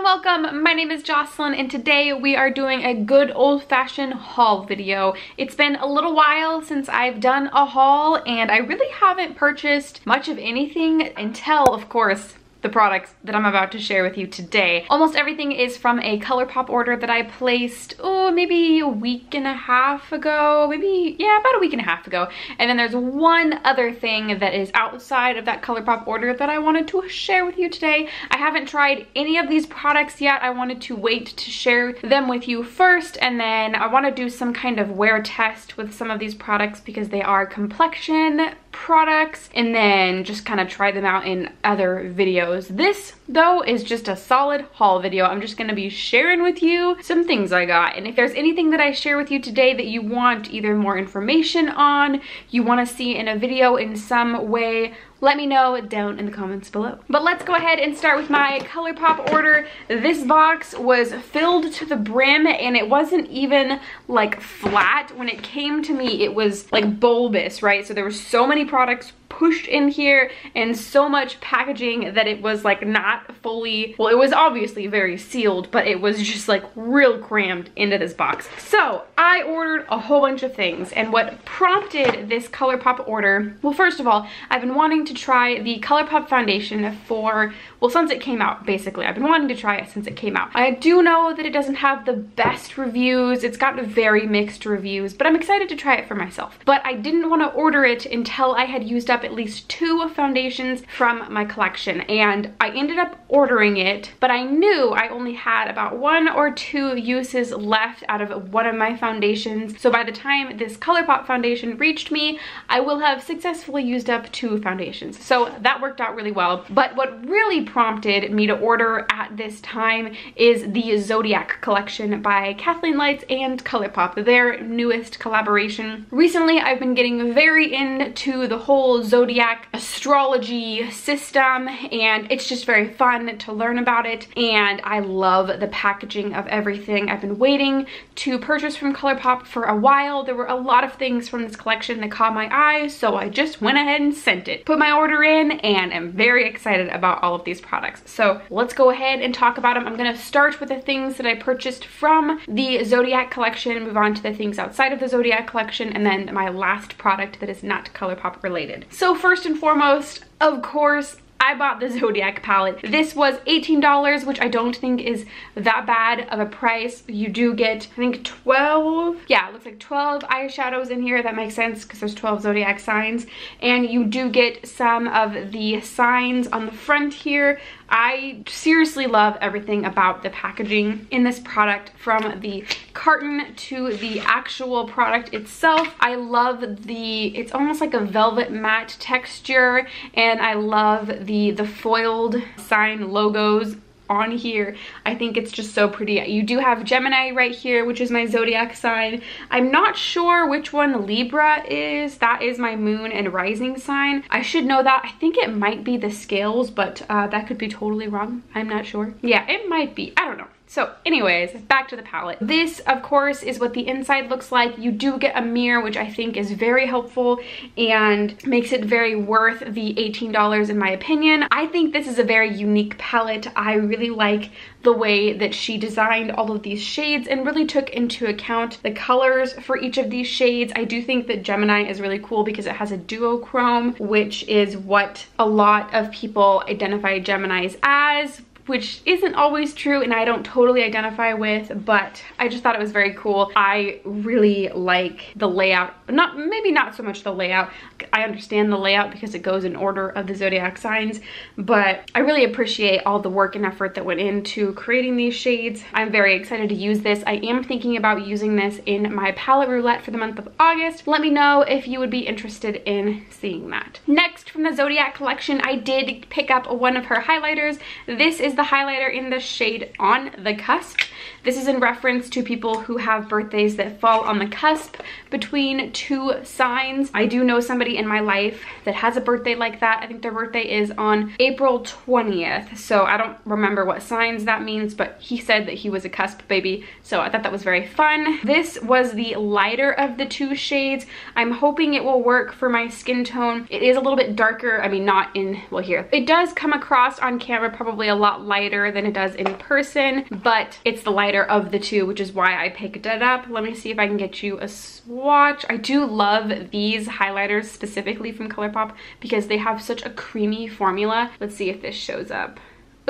welcome. My name is Jocelyn and today we are doing a good old-fashioned haul video. It's been a little while since I've done a haul and I really haven't purchased much of anything until, of course, the products that I'm about to share with you today. Almost everything is from a Colourpop order that I placed, maybe a week and a half ago, about a week and a half ago. And then there's one other thing that is outside of that Colourpop order that I wanted to share with you today. I haven't tried any of these products yet. I wanted to wait to share them with you first, and then I want to do some kind of wear test with some of these products because they are complexion products, and then just kind of try them out in other videos. This though is just a solid haul video. I'm just going to be sharing with you some things I got, and if there's anything that I share with you today that you want either more information on, you want to see in a video in some way, let me know down in the comments below. But let's go ahead and start with my Colourpop order. This box was filled to the brim and it wasn't even like flat. When it came to me, it was like bulbous, right? So there were so many products pushed in here and so much packaging that it was like not fully, well, it was obviously very sealed, but it was just like real crammed into this box. So I ordered a whole bunch of things, and what prompted this Colourpop order, well, first of all, I've been wanting to try the Colourpop foundation for, well, since it came out, basically. I've been wanting to try it since it came out. I do know that it doesn't have the best reviews. It's got very mixed reviews, but I'm excited to try it for myself. But I didn't want to order it until I had used up at least 2 foundations from my collection, and I ended up ordering it, but I knew I only had about 1 or 2 uses left out of one of my foundations. So by the time this Colourpop foundation reached me, I will have successfully used up 2 foundations. So that worked out really well. But what really prompted me to order at this time is the Zodiac collection by Kathleen Lights and Colourpop, their newest collaboration. Recently, I've been getting very into the whole Zodiac astrology system, and it's just very fun to learn about it, and I love the packaging of everything. I've been waiting to purchase from Colourpop for a while. There were a lot of things from this collection that caught my eye, so I just went ahead and sent it. Put my order in, and I'm very excited about all of these products. So let's go ahead and talk about them. I'm going to start with the things that I purchased from the Zodiac collection, move on to the things outside of the Zodiac collection, and then my last product that is not Colourpop related. So first and foremost, of course, I bought the Zodiac palette. This was $18, which I don't think is that bad of a price. You do get, I think, 12, yeah, it looks like 12 eyeshadows in here. That makes sense because there's 12 Zodiac signs. And you do get some of the signs on the front here. I seriously love everything about the packaging in this product, from the carton to the actual product itself. I love it's almost like a velvet matte texture, and I love the foiled sign logos on here. I think it's just so pretty. You do have Gemini right here, which is my Zodiac sign. I'm not sure which one Libra is. That is my moon and rising sign. I should know that. I think it might be the scales, but that could be totally wrong. I'm not sure. Yeah, it might be. I don't know. So anyways, back to the palette. This, of course, is what the inside looks like. You do get a mirror, which I think is very helpful and makes it very worth the $18 in my opinion. I think this is a very unique palette. I really like the way that she designed all of these shades and really took into account the colors for each of these shades. I do think that Gemini is really cool because it has a duochrome, which is what a lot of people identify Geminis as, which isn't always true and I don't totally identify with, but I just thought it was very cool. I really like the layout. Maybe not so much the layout. I understand the layout because it goes in order of the Zodiac signs, but I really appreciate all the work and effort that went into creating these shades. I'm very excited to use this. I am thinking about using this in my palette roulette for the month of August. Let me know if you would be interested in seeing that. Next, from the Zodiac collection, I did pick up one of her highlighters. This is the highlighter in the shade On The Cusp. This is in reference to people who have birthdays that fall on the cusp between 2 signs. I do know somebody in my life that has a birthday like that. I think their birthday is on April 20th. So I don't remember what signs that means, but he said that he was a cusp baby. So I thought that was very fun. This was the lighter of the 2 shades. I'm hoping it will work for my skin tone. It is a little bit darker. I mean, not in, well, here. It does come across on camera probably a lot lighter than it does in person, but it's the lighter of the two, which is why I picked it up. Let me see if I can get you a swatch. I do love these highlighters specifically from Colourpop because they have such a creamy formula. Let's see if this shows up.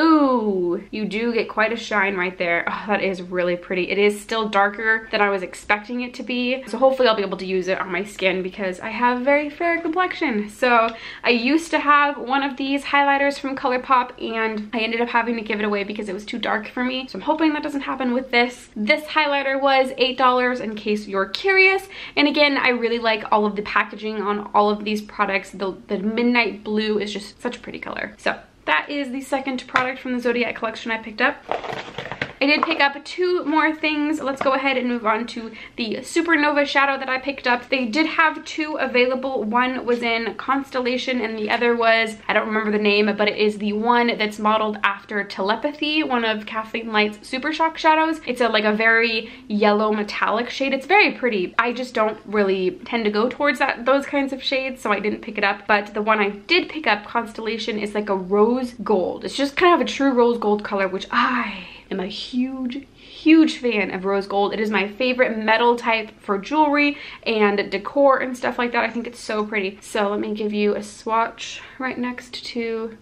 Ooh, you do get quite a shine right there. Oh, that is really pretty. It is still darker than I was expecting it to be. So hopefully I'll be able to use it on my skin because I have a very fair complexion. So I used to have one of these highlighters from Colourpop and I ended up having to give it away because it was too dark for me. So I'm hoping that doesn't happen with this. This highlighter was $8 in case you're curious. And again, I really like all of the packaging on all of these products. The midnight blue is just such a pretty color. So that is the second product from the Zodiac collection I picked up. I did pick up two more things. Let's go ahead and move on to the Supernova shadow that I picked up. They did have two available. One was in Constellation and the other was, I don't remember the name, but it is the one that's modeled after Telepathy, one of Kathleen Light's Super Shock shadows. It's like a very yellow metallic shade. It's very pretty. I just don't really tend to go towards those kinds of shades, so I didn't pick it up. But the one I did pick up, Constellation, is like a rose gold. It's just kind of a true rose gold color, which I am a huge fan of rose gold. It is my favorite metal type for jewelry and decor and stuff like that. I think it's so pretty. So let me give you a swatch right next to,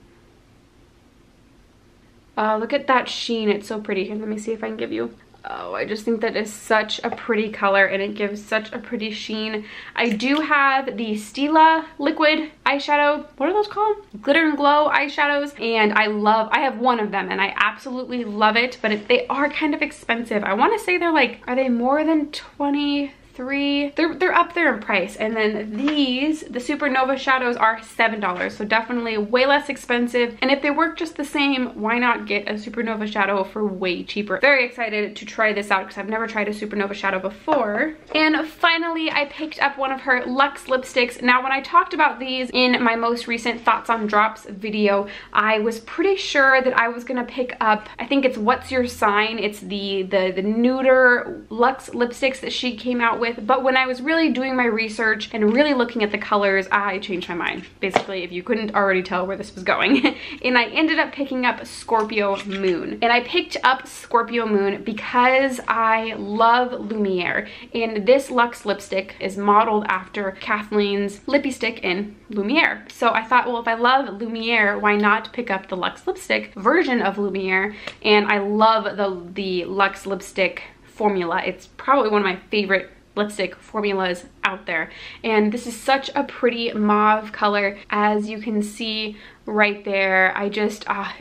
look at that sheen. It's so pretty. Let me see if I can give you, oh, I just think that is such a pretty color and it gives such a pretty sheen. I do have the Stila liquid eyeshadow. What are those called? Glitter and Glow eyeshadows. And I have one of them and I absolutely love it, but they are kind of expensive. I want to say they're like, are they more than 23? They're up there in price. And then these, the Supernova shadows, are $7, so definitely way less expensive. And if they work just the same, why not get a Supernova shadow for way cheaper? Very excited to try this out because I've never tried a Supernova shadow before. And finally, I picked up one of her Luxe lipsticks. Now, when I talked about these in my most recent Thoughts on Drops video, I was pretty sure that I was gonna pick up, I think it's What's Your Sign. It's the nuder Luxe lipsticks that she came out with. But when I was really doing my research and really looking at the colors, I changed my mind. Basically, if you couldn't already tell where this was going. And I ended up picking up Scorpio Moon. And I picked up Scorpio Moon because I love Lumiere. And this Luxe lipstick is modeled after Kathleen's lippy stick in Lumiere. So I thought, well, if I love Lumiere, why not pick up the Luxe lipstick version of Lumiere? And I love the Luxe lipstick formula. It's probably one of my favorite lipstick formulas out there. And this is such a pretty mauve color, as you can see right there.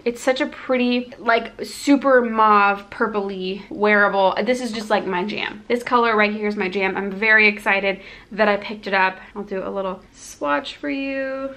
It's such a pretty, like, super mauve, purpley, wearable. This is just like my jam. This color right here is my jam. I'm very excited that I picked it up. I'll do a little swatch for you.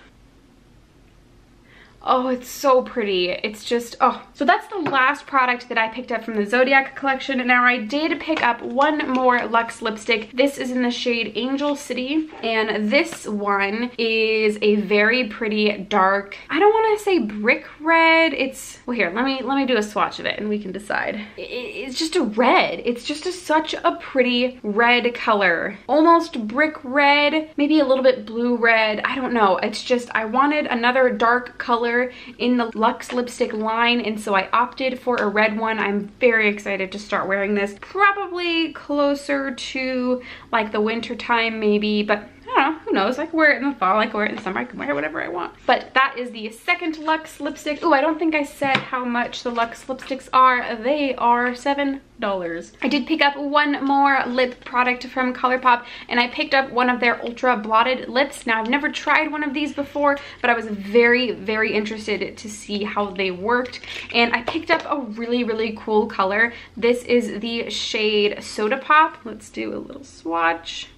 Oh, it's so pretty. It's just, oh. So that's the last product that I picked up from the Zodiac collection. Now, I did pick up one more Luxe lipstick. This is in the shade Angel City. And this one is a very pretty dark, I don't want to say brick red. It's, well, here, let me do a swatch of it and we can decide. It's just a red. It's just such a pretty red color. Almost brick red, maybe a little bit blue red. I don't know. It's just, I wanted another dark color in the Luxe lipstick line, and so I opted for a red one. I'm very excited to start wearing this, probably closer to like the winter time maybe, but I don't know, who knows? I can wear it in the fall, I can wear it in the summer, I can wear whatever I want. But that is the second Luxe lipstick. Oh, I don't think I said how much the Luxe lipsticks are. They are $7. I did pick up one more lip product from Colourpop, and I picked up one of their Ultra Blotted lips. Now, I've never tried one of these before, but I was very, very interested to see how they worked. And I picked up a really, really cool color. This is the shade Soda Pop. Let's do a little swatch.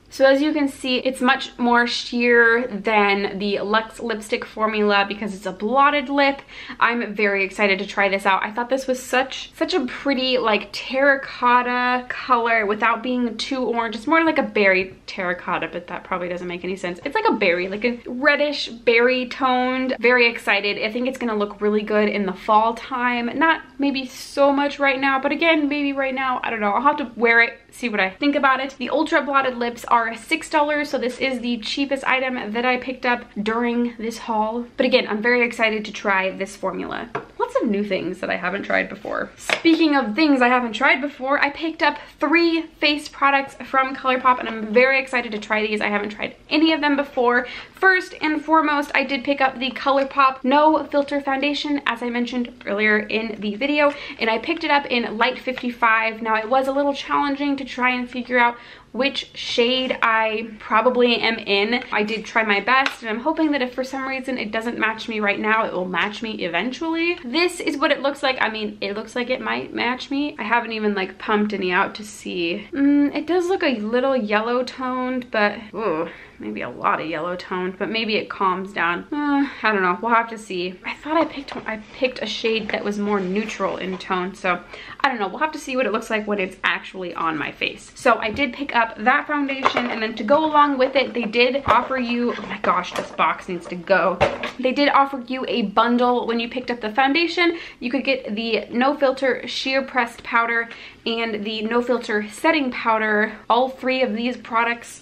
So as you can see, it's much more sheer than the Luxe lipstick formula because it's a blotted lip. I'm very excited to try this out. I thought this was such a pretty, like, terracotta color without being too orange. It's more like a berry terracotta, but that probably doesn't make any sense. It's like a berry, like a reddish berry toned. Very excited. I think it's gonna look really good in the fall time. Not maybe so much right now, but again, maybe right now, I don't know. I'll have to wear it, see what I think about it. The Ultra Blotted lips are are $6, so this is the cheapest item that I picked up during this haul. But again, I'm very excited to try this formula. Lots of new things that I haven't tried before. Speaking of things I haven't tried before, I picked up 3 face products from Colourpop, and I'm very excited to try these. I haven't tried any of them before. First and foremost, I did pick up the Colourpop No Filter Foundation, as I mentioned earlier in the video, and I picked it up in Light 55. Now, it was a little challenging to try and figure out which shade I probably am in. I did try my best, and I'm hoping that if for some reason it doesn't match me right now, it will match me eventually. This is what it looks like. I mean, it looks like it might match me. I haven't even like pumped any out to see. It does look a little yellow toned, but ooh, maybe a lot of yellow toned, but maybe it calms down. I don't know, we'll have to see. I thought I picked a shade that was more neutral in tone, so I don't know, we'll have to see what it looks like when it's actually on my face. So I did pick up that foundation, and then to go along with it, they did offer you, oh my gosh, this box needs to go. They did offer you a bundle when you picked up the foundation. You could get the No Filter Sheer Pressed Powder and the No Filter Setting Powder, all 3 of these products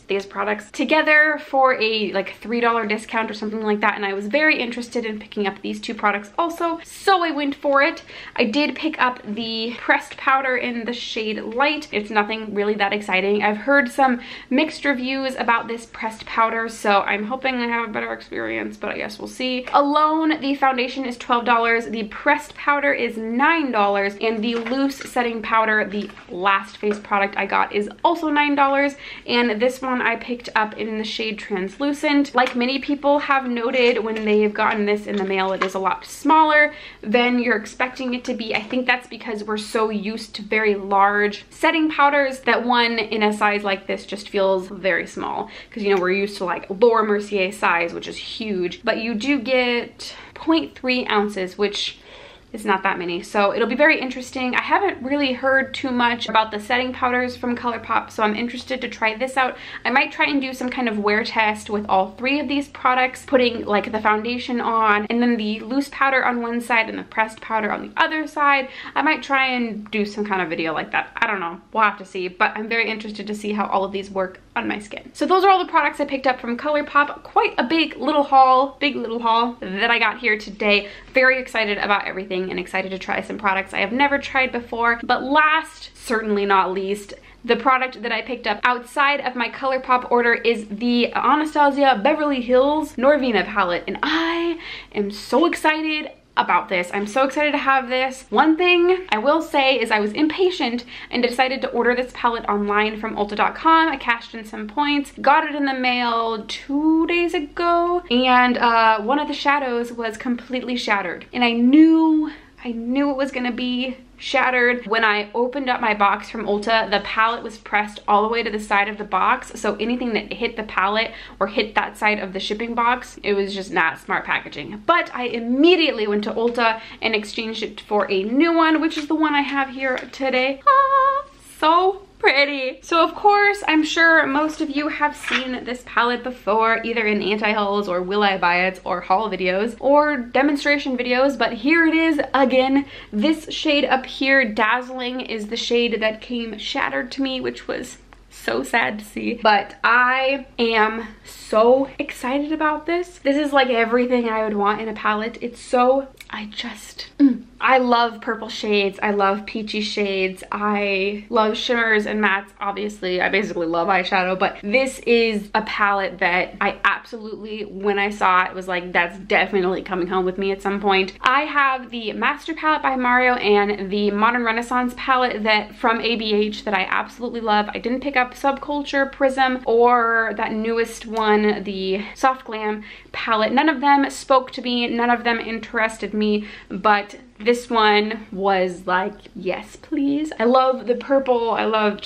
together for a like $3 discount or something like that, and I was very interested in picking up these 2 products also, so I went for it. I did pick up the pressed powder in the shade Light. It's nothing really that exciting. I've heard some mixed reviews about this pressed powder, so I'm hoping I have a better experience, but I guess we'll see. Alone, the foundation is $12, the pressed powder is $9, and the loose setting powder, the last face product I got, is also $9, and this one I picked up in the shade Translucent. Like many people have noted when they've gotten this in the mail, it is a lot smaller than you're expecting it to be. I think that's because we're so used to very large setting powders that one in a size like this just feels very small, because you know we're used to like Laura Mercier size, which is huge, but you do get 0.3 ounces, which is not that many, so it'll be very interesting. I haven't really heard too much about the setting powders from Colourpop, so I'm interested to try this out. I might try and do some kind of wear test with all 3 of these products, putting like the foundation on and then the loose powder on one side and the pressed powder on the other side. I might try and do some kind of video like that. I don't know, we'll have to see, but I'm very interested to see how all of these work on my skin. So those are all the products I picked up from Colourpop. Quite a big little haul that I got here today. Very excited about everything and excited to try some products I have never tried before. But last, certainly not least, the product that I picked up outside of my Colourpop order is the Anastasia Beverly Hills Norvina Palette, and I am so excited about this. I'm so excited to have this. One thing I will say is I was impatient and decided to order this palette online from Ulta.com. I cashed in some points, got it in the mail 2 days ago, and one of the shadows was completely shattered, and I knew it was gonna be shattered. When I opened up my box from Ulta, the palette was pressed all the way to the side of the box, so anything that hit the palette or hit that side of the shipping box, it was just not smart packaging. But I immediately went to Ulta and exchanged it for a new one, which is the one I have here today. So pretty. So of course, I'm sure most of you have seen this palette before, either in anti-hauls or will I buy it or haul videos or demonstration videos, but here it is again. This shade up here, Dazzling, is the shade that came shattered to me, which was so sad to see, but I am so excited about this. This is like everything I would want in a palette. It's so, I love purple shades. I love peachy shades. I love shimmers and mattes. Obviously, I basically love eyeshadow, but this is a palette that I absolutely, when I saw it, was like, that's definitely coming home with me at some point. I have the Master palette by Mario and the Modern Renaissance palette that from ABH that I absolutely love. I didn't pick up Subculture Prism or that newest one, the Soft Glam palette. None of them spoke to me. None of them interested me, but this one was like, yes, please. I love the purple. I love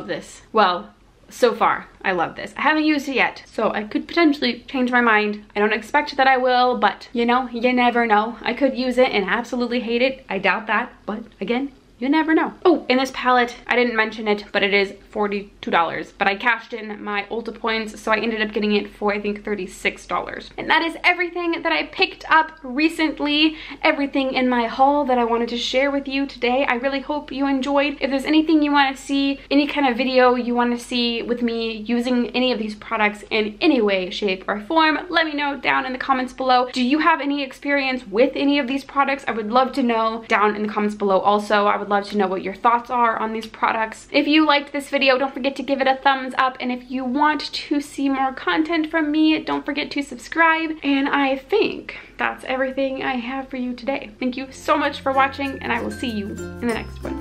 this. Well, so far, I love this. I haven't used it yet, so I could potentially change my mind. I don't expect that I will, but you know, you never know. I could use it and absolutely hate it. I doubt that, but again, you never know. Oh, in this palette, I didn't mention it, but it is $42, but I cashed in my Ulta points, so I ended up getting it for I think $36. And that is everything that I picked up recently, everything in my haul that I wanted to share with you today. I really hope you enjoyed. If there's anything you want to see, any kind of video you want to see with me using any of these products in any way, shape, or form, let me know down in the comments below. Do you have any experience with any of these products? I would love to know down in the comments below. Also, I would love to know what your thoughts are on these products. If you liked this video, don't forget to give it a thumbs up, and if you want to see more content from me, don't forget to subscribe. And I think that's everything I have for you today. Thank you so much for watching, and I will see you in the next one.